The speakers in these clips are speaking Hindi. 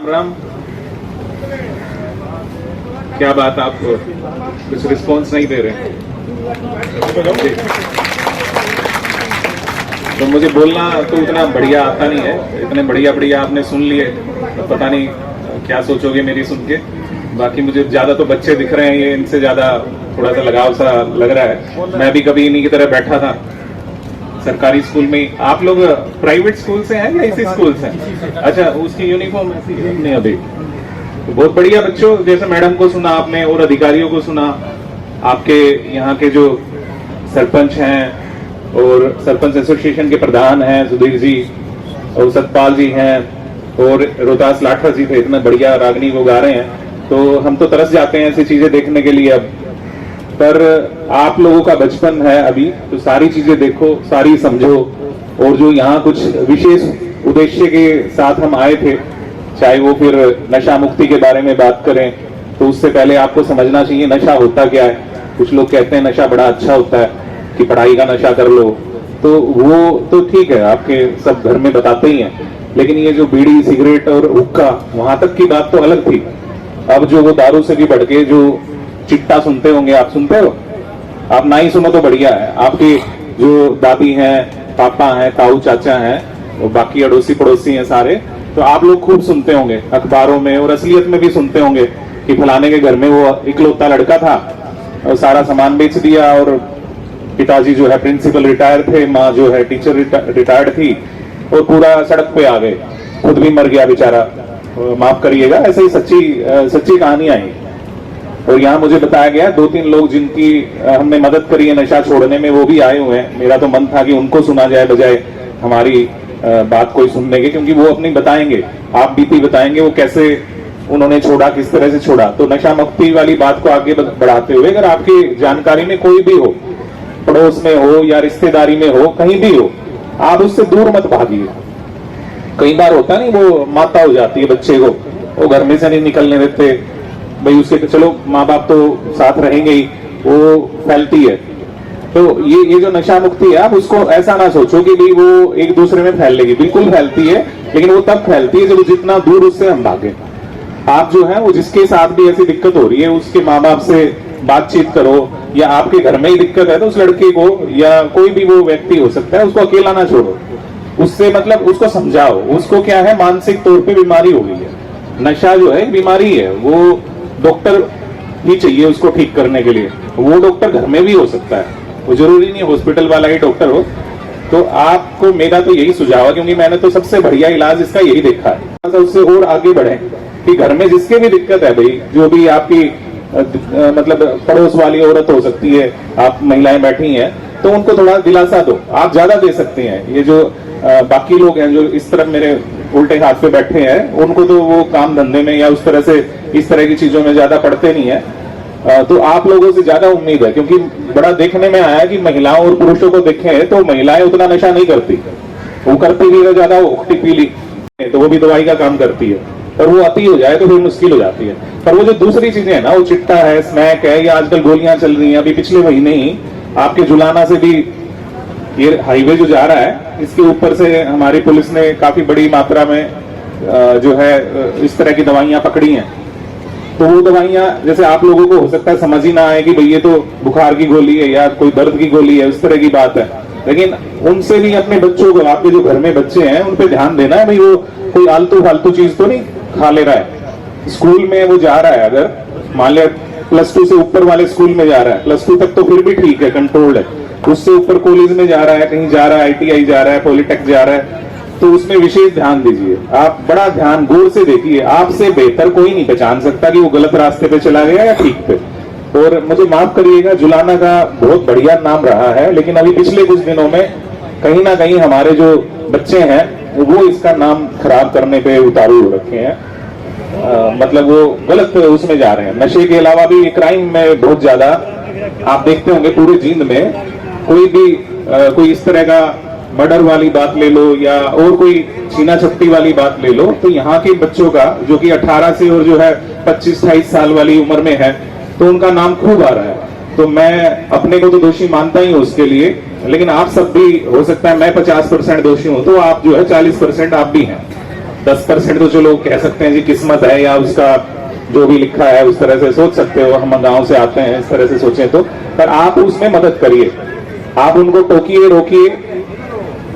राम। क्या बात, आप कुछ रिस्पॉन्स नहीं दे रहे? तो मुझे बोलना तो उतना बढ़िया आता नहीं है, इतने बढ़िया आपने सुन लिए, तो पता नहीं क्या सोचोगे मेरी सुन के। बाकी मुझे ज्यादा तो बच्चे दिख रहे हैं, ये इनसे ज्यादा थोड़ा सा लगाव सा लग रहा है। मैं भी कभी इन्हीं की तरह बैठा था सरकारी स्कूल में। आप लोग प्राइवेट स्कूल से हैं या इसी स्कूल से हैं? अच्छा, उसकी यूनिफॉर्म ऐसी है नहीं अभी। तो बहुत बढ़िया बच्चों, जैसे मैडम को सुना आपने और अधिकारियों को सुना, आपके यहाँ के जो सरपंच हैं और सरपंच एसोसिएशन के प्रधान हैं सुधीर जी, और सतपाल जी हैं, और रोहतास लाठा जी थे, इतना बढ़िया रागनी को गा रहे हैं। तो हम तो तरस जाते हैं ऐसी चीजें देखने के लिए। अब पर आप लोगों का बचपन है अभी, तो सारी चीजें देखो, सारी समझो, और जो यहाँ कुछ विशेष उद्देश्य के साथ हम आए थे, चाहे वो फिर नशा मुक्ति के बारे में बात करें, तो उससे पहले आपको समझना चाहिए नशा होता क्या है। कुछ लोग कहते हैं नशा बड़ा अच्छा होता है कि पढ़ाई का नशा कर लो, तो वो तो ठीक है, आपके सब घर में बताते ही हैं। लेकिन ये जो बीड़ी सिगरेट और हुक्का, वहां तक की बात तो अलग थी। अब जो वो दारू से भी बढ़ के जो चिट्टा सुनते होंगे, आप सुनते हो? आप ना ही सुनो तो बढ़िया है। आपकी जो दादी हैं, पापा हैं, ताऊ चाचा हैं, और बाकी अड़ोसी पड़ोसी हैं सारे, तो आप लोग खूब सुनते होंगे अखबारों में, और असलियत में भी सुनते होंगे कि फलाने के घर में वो इकलौता लड़का था और सारा सामान बेच दिया, और पिताजी जो है प्रिंसिपल रिटायर थे, माँ जो है टीचर रिटायर्ड थी, और पूरा सड़क पे आ गए, खुद भी मर गया बेचारा। माफ करिएगा, ऐसे ही सच्ची कहानी आई। और यहाँ मुझे बताया गया 2-3 लोग जिनकी हमने मदद करी है नशा छोड़ने में, वो भी आए हुए हैं। मेरा तो मन था कि उनको सुना जाए बजाय हमारी बात कोई सुनने के, क्योंकि वो अपनी बताएंगे, आप बीती बताएंगे वो कैसे उन्होंने छोड़ा, किस तरह से छोड़ा। तो नशा मुक्ति वाली बात को आगे बढ़ाते हुए, अगर आपकी जानकारी में कोई भी हो, पड़ोस में हो या रिश्तेदारी में हो, कहीं भी हो, आप उससे दूर मत भागिए। कई बार होता नहीं, वो माता हो जाती है बच्चे को, वो घर में से नहीं निकलने देते भाई, उसके तो चलो माँ बाप तो साथ रहेंगे ही, वो फैलती है। तो ये जो नशा मुक्ति है, आप उसको ऐसा ना सोचो कि भाई वो एक दूसरे में फैल लेगी, बिल्कुल फैलती है, लेकिन वो तब फैलती है जब जितना दूर उससे हम भागे। आप जो है वो जिसके साथ भी ऐसी दिक्कत हो रही है, उसके माँ बाप से बातचीत करो, या आपके घर में ही दिक्कत है तो उस लड़के को या कोई भी वो व्यक्ति हो सकता है, उसको अकेला ना छोड़ो, उससे मतलब उसको समझाओ। उसको क्या है, मानसिक तौर पे बीमारी हो गई है। नशा जो है बीमारी है, वो डॉक्टर ही चाहिए उसको ठीक करने के लिए। वो डॉक्टर घर में भी हो सकता है, वो जरूरी नहीं हॉस्पिटल वाला ही डॉक्टर हो। तो आपको मेरा तो यही सुझाव है, क्योंकि मैंने तो सबसे बढ़िया इलाज इसका यही देखा है। उससे और आगे बढ़े कि घर में जिसके भी दिक्कत है भाई, जो भी आपकी मतलब पड़ोस वाली औरत हो सकती है, आप महिलाएं बैठी हैं, तो उनको थोड़ा दिलासा दो। आप ज्यादा दे सकते हैं। ये जो बाकी लोग हैं जो इस तरफ मेरे उल्टे हाथ पे बैठे हैं, उनको तो वो काम धंधे में या उस तरह से इस तरह की चीजों में ज्यादा पड़ते नहीं है। तो आप लोगों से ज्यादा उम्मीद है, क्योंकि बड़ा देखने में आया कि महिलाओं और पुरुषों को देखें तो महिलाएं उतना नशा नहीं करती, वो करती भी है ज्यादा, वो पीली तो वो भी दवाई का काम करती है, और वो अति हो जाए तो फिर मुश्किल हो जाती है। पर वो जो दूसरी चीजें है ना, वो चिट्टा है, स्नैक है, या आजकल गोलियां चल रही हैं। अभी पिछले महीने ही आपके जुलाना से भी ये हाईवे जो जा रहा है, इसके ऊपर से हमारी पुलिस ने काफी बड़ी मात्रा में जो है इस तरह की दवाइयां पकड़ी हैं। तो वो दवाइयां जैसे आप लोगों को हो सकता है समझ ही ना आए कि भाई ये तो बुखार की गोली है या कोई दर्द की गोली है, उस तरह की बात है। लेकिन उनसे भी अपने बच्चों को, आपके जो घर में बच्चे हैं, उन पे ध्यान देना है भाई, वो कोई आलतू फालतू चीज तो नहीं खा ले रहा है। स्कूल में वो जा रहा है, अगर मान लिया +2 से ऊपर वाले स्कूल में जा रहा है, +2 तक तो फिर भी ठीक है, कंट्रोल्ड है। उससे ऊपर कॉलेज में जा रहा है, कहीं जा रहा है, ITI जा रहा है, पॉलिटेक जा रहा है, तो उसमें विशेष ध्यान दीजिए। आप बड़ा ध्यान गौर से देखिए। आपसे बेहतर कोई नहीं पहचान सकता कि वो गलत रास्ते पे चला गया या ठीक पे। और मुझे माफ करिएगा, जुलाना का बहुत बढ़िया नाम रहा है, लेकिन अभी पिछले कुछ दिनों में कहीं ना कहीं हमारे जो बच्चे हैं वो इसका नाम खराब करने पे उतारू हो रखे हैं। मतलब वो गलत उसमें जा रहे हैं। नशे के अलावा भी क्राइम में बहुत ज्यादा आप देखते होंगे, पूरे जींद में कोई भी कोई इस तरह का मर्डर वाली बात ले लो या और कोई छीना छपटी वाली बात ले लो, तो यहाँ के बच्चों का जो कि 18 से और जो है 25-28 साल वाली उम्र में है, तो उनका नाम खूब आ रहा है। तो मैं अपने को तो दोषी मानता ही हूँ उसके लिए, लेकिन आप सब भी, हो सकता है मैं 50% दोषी हूँ, तो आप जो है 40% आप भी हैं। 10% तो चलो कह सकते हैं जी किस्मत है, या उसका जो भी लिखा है उस तरह से सोच सकते हो, हम गांव से आते हैं इस तरह से सोचें तो। पर आप उसमें मदद करिए, आप उनको टोकिए, रोकिए,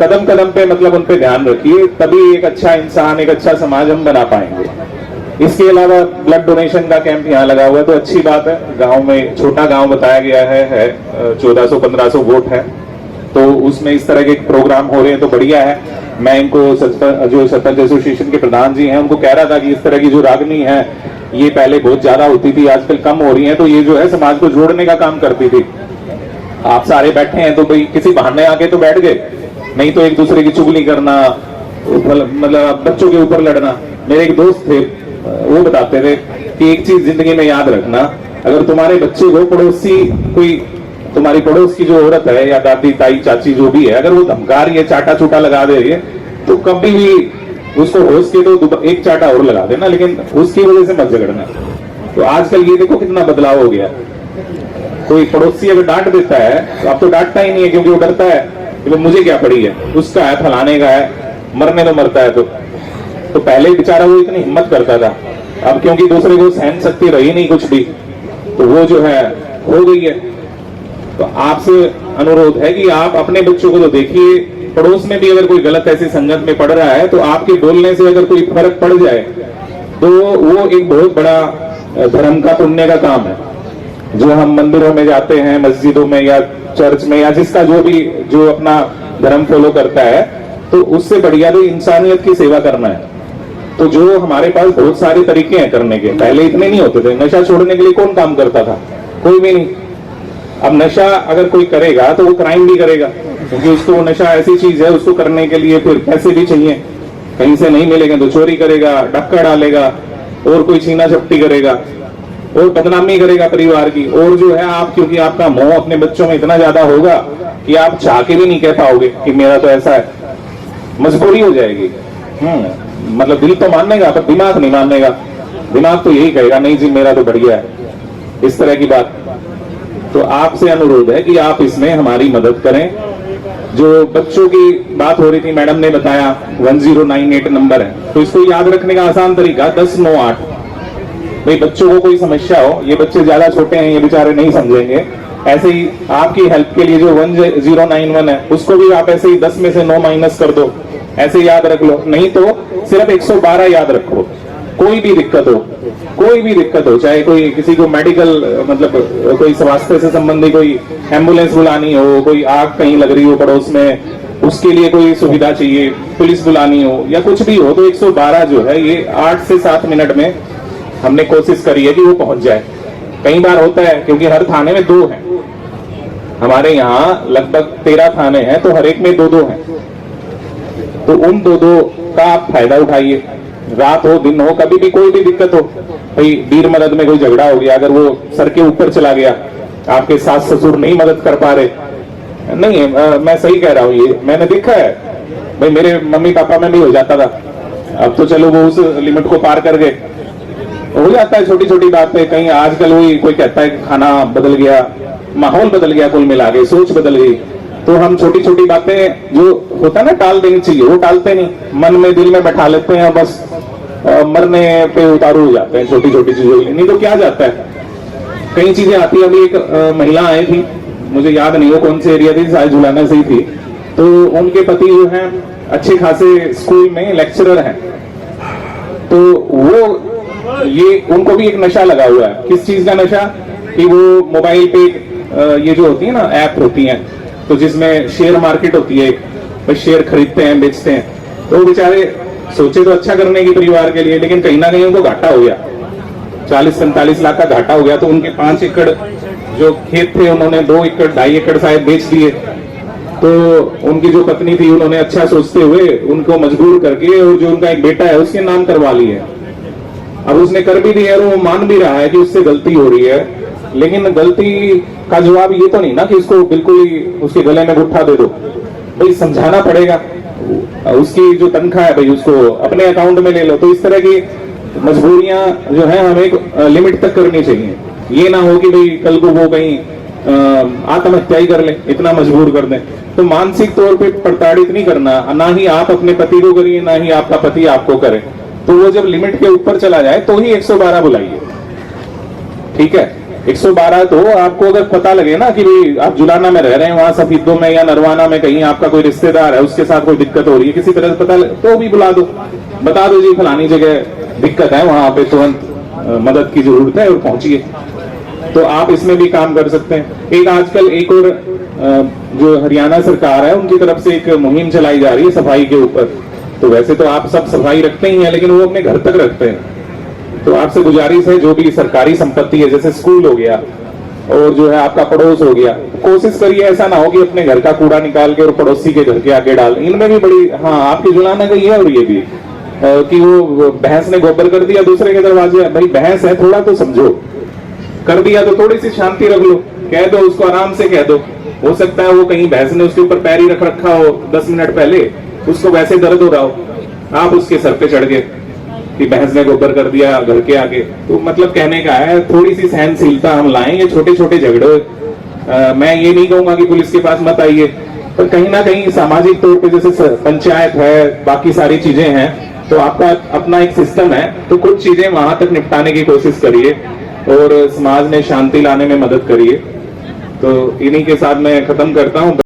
कदम कदम पे मतलब उन पे ध्यान रखिए, तभी एक अच्छा इंसान, एक अच्छा समाज हम बना पाएंगे। इसके अलावा ब्लड डोनेशन का कैंप यहाँ लगा हुआ है, तो अच्छी बात है। गांव में, छोटा गांव बताया गया है 1400-1500 वोट है, तो उसमें इस तरह के प्रोग्राम हो रहे हैं तो बढ़िया है। मैं इनको जो सरपंच एसोसिएशन के प्रधान जी हैं उनको कह रहा था कि इस तरह की जो रागनी है ये पहले बहुत ज्यादा होती थी, आजकल कम हो रही है, तो ये जो है समाज को जोड़ने का काम करती थी। आप सारे बैठे हैं तो भाई किसी बहाने आके तो बैठ गए, नहीं तो एक दूसरे की चुगली करना, मतलब बच्चों के ऊपर लड़ना। मेरे एक दोस्त थे, वो बताते थे कि एक चीज जिंदगी में याद रखना, अगर तुम्हारे बच्चे को पड़ोसी कोई, तुम्हारी पड़ोस की जो औरत है या दादी ताई चाची जो भी है, अगर वो धमका रही है, चाटा चूटा लगा दे रही है, तो कभी भी उसको होश के तो एक चाटा और लगा देना, लेकिन उसकी वजह से मत झगड़ना। तो आजकल ये देखो कितना बदलाव हो गया। कोई पड़ोसी अगर डांट देता है तो अब तो डांटता ही नहीं है, क्योंकि वो डरता है कि मुझे क्या पड़ी है, उसका है, फलाने का है, मरने तो मरता है। तो पहले बेचारा वो इतनी हिम्मत करता था, अब क्योंकि दूसरे को सहन शक्ति रही नहीं कुछ भी, तो वो जो है हो गई है। तो आपसे अनुरोध है कि आप अपने बच्चों को तो देखिए, पड़ोस में भी अगर कोई गलत ऐसी संगत में पड़ रहा है तो आपके बोलने से अगर कोई फर्क पड़ जाए तो वो एक बहुत बड़ा धर्म का, पुण्य का काम है। जो हम मंदिरों में जाते हैं, मस्जिदों में या चर्च में, या जिसका जो अपना धर्म फॉलो करता है, तो उससे बढ़िया तो इंसानियत की सेवा करना है। तो जो हमारे पास बहुत सारे तरीके हैं करने के, पहले इतने नहीं होते थे। नशा छोड़ने के लिए कौन काम करता था? कोई भी नहीं। अब नशा अगर कोई करेगा तो वो क्राइम भी करेगा, क्योंकि उसको वो नशा ऐसी चीज है, उसको करने के लिए फिर पैसे भी चाहिए, कहीं से नहीं मिलेंगे तो चोरी करेगा, डक्का डालेगा, और कोई छीना झपटी करेगा, और बदनामी करेगा परिवार की। और जो है आप, क्योंकि आपका मोह अपने बच्चों में इतना ज्यादा होगा कि आप चाह के भी नहीं कह पाओगे कि मेरा तो ऐसा है, मजबूरी हो जाएगी। मतलब दिल तो मानेगा पर दिमाग नहीं मानेगा, दिमाग तो यही कहेगा नहीं जी मेरा तो बढ़िया है, इस तरह की बात। तो आपसे अनुरोध है कि आप इसमें हमारी मदद करें। जो बच्चों की बात हो रही थी, मैडम ने बताया 1098 नंबर है, तो इसको याद रखने का आसान तरीका 1098। भाई बच्चों को कोई समस्या हो, ये बच्चे ज्यादा छोटे हैं, ये बेचारे नहीं समझेंगे, ऐसे ही आपकी हेल्प के लिए जो 1091 है उसको भी आप ऐसे ही 10 में से 9 माइनस कर दो, ऐसे याद रख लो। नहीं तो सिर्फ 112 याद रखो। कोई भी दिक्कत हो, चाहे कोई किसी को मेडिकल, मतलब कोई स्वास्थ्य से संबंधी कोई एम्बुलेंस बुलानी हो, कोई आग कहीं लग रही हो पड़ोस में, उसके लिए कोई सुविधा चाहिए, पुलिस बुलानी हो या कुछ भी हो, तो 112 जो है ये 8 से 7 मिनट में हमने कोशिश करी है कि वो पहुंच जाए। कई बार होता है क्योंकि हर थाने में 2 हैं, हमारे यहाँ लगभग 13 थाने हैं, तो हर एक में 2-2 हैं। तो उन 2-2 का आप फायदा उठाइए। रात हो दिन हो, कभी भी कोई भी दिक्कत हो, भाई वीर मदद में कोई झगड़ा हो गया, अगर वो सर के ऊपर चला गया, आपके सास ससुर नहीं मदद कर पा रहे, नहीं मैं सही कह रहा हूँ, ये मैंने देखा है। भाई मेरे मम्मी पापा में भी हो जाता था, अब तो चलो वो उस लिमिट को पार कर गए। हो जाता है छोटी छोटी बातें, कहीं आजकल वही कोई कहता है कि खाना बदल गया, माहौल बदल गया, कुल मिला के सोच बदल गई, तो हम छोटी छोटी बातें जो होता है ना टाल देनी चाहिए, वो टालते नहीं, मन में दिल में बैठा लेते हैं, बस मरने पे उतारू हो जाते हैं छोटी छोटी चीजों के लिए। नहीं तो क्या जाता है, कई चीजें आती है। अभी एक महिला आई थी, मुझे याद नहीं हो कौन से एरिया थी, शायद झुलाना से ही थी, तो उनके पति जो है अच्छे खासे स्कूल में लेक्चरर हैं, तो वो ये उनको भी एक नशा लगा हुआ है। किस चीज का नशा? कि वो मोबाइल पे ये जो होती है ना ऐप होती है, तो जिसमें शेयर मार्केट होती है, एक शेयर खरीदते हैं बेचते हैं, तो बेचारे सोचे तो अच्छा करने की परिवार के लिए, लेकिन कहीं ना कहीं उनको घाटा हो गया, 40-45 लाख का घाटा हो गया। तो उनके 5 एकड़ जो खेत थे उन्होंने 2 एकड़ 2.5 एकड़ शायद बेच दिए। तो उनकी जो पत्नी थी उन्होंने अच्छा सोचते हुए उनको मजबूर करके, और जो उनका एक बेटा है उसके नाम करवा ली है। अब उसने कर भी दिया और वो मान भी रहा है कि उससे गलती हो रही है, लेकिन गलती का जवाब ये तो नहीं ना कि उसको बिल्कुल ही उसके गले में गुट्ठा दे दो। भाई समझाना पड़ेगा, उसकी जो तनख्वाह है भाई उसको अपने अकाउंट में ले लो। तो इस तरह की मजबूरियां जो है हमें एक लिमिट तक करनी चाहिए। ये ना हो कि भाई कल को वो कहीं आत्महत्या ही कर ले, इतना मजबूर कर दें। तो मानसिक तौर पे प्रताड़ित नहीं करना, ना ही आप अपने पति को करिए, ना ही आपका पति आपको करे। तो वो जब लिमिट के ऊपर चला जाए तो ही 112 बुलाइए, ठीक है। 112 तो आपको अगर पता लगे ना कि भाई आप जुलाना में रह रहे हैं, वहां सफीदों में या नरवाना में कहीं आपका कोई रिश्तेदार है, उसके साथ कोई दिक्कत हो रही है, किसी तरह से पता लगे तो भी बुला दो, बता दो जी फलानी जगह दिक्कत है, वहां पे तुरंत मदद की जरूरत है और पहुंचिए। तो आप इसमें भी काम कर सकते हैं। एक आजकल एक और जो हरियाणा सरकार है उनकी तरफ से एक मुहिम चलाई जा रही है सफाई के ऊपर। तो वैसे तो आप सब सफाई रखते ही हैं, लेकिन वो अपने घर तक रखते हैं। तो आपसे गुजारिश है, जो भी सरकारी संपत्ति है, जैसे स्कूल हो गया और जो है आपका पड़ोस हो गया, कोशिश करिए ऐसा ना हो कि अपने घर का कूड़ा निकाल के और पड़ोसी के घर के आगे डाल। इनमें भी बड़ी, हाँ आपकी जुलाना का ये और ये भी कि वो भैंस ने गोबर कर दिया दूसरे के दरवाजे, भाई भैंस है थोड़ा तो समझो, कर दिया तो थोड़ी सी शांति रख लो, कह दो उसको, आराम से कह दो। हो सकता है वो कहीं भैंस ने उसके ऊपर पैर ही रख रखा हो 10 मिनट पहले, उसको वैसे दर्द हो रहा हो, आप उसके सर पे चढ़ गए कि भैंस ने गोबर कर दिया घर के आगे। तो मतलब कहने का है थोड़ी सी सहनशीलता हम लाएंगे, छोटे छोटे झगड़े मैं ये नहीं कहूंगा कि पुलिस के पास मत आइए, पर कहीं ना कहीं सामाजिक तौर पे जैसे पंचायत है, बाकी सारी चीजें हैं, तो आपका अपना एक सिस्टम है, तो कुछ चीजें वहां तक निपटाने की कोशिश करिए और समाज में शांति लाने में मदद करिए। तो इन्हीं के साथ मैं खत्म करता हूँ।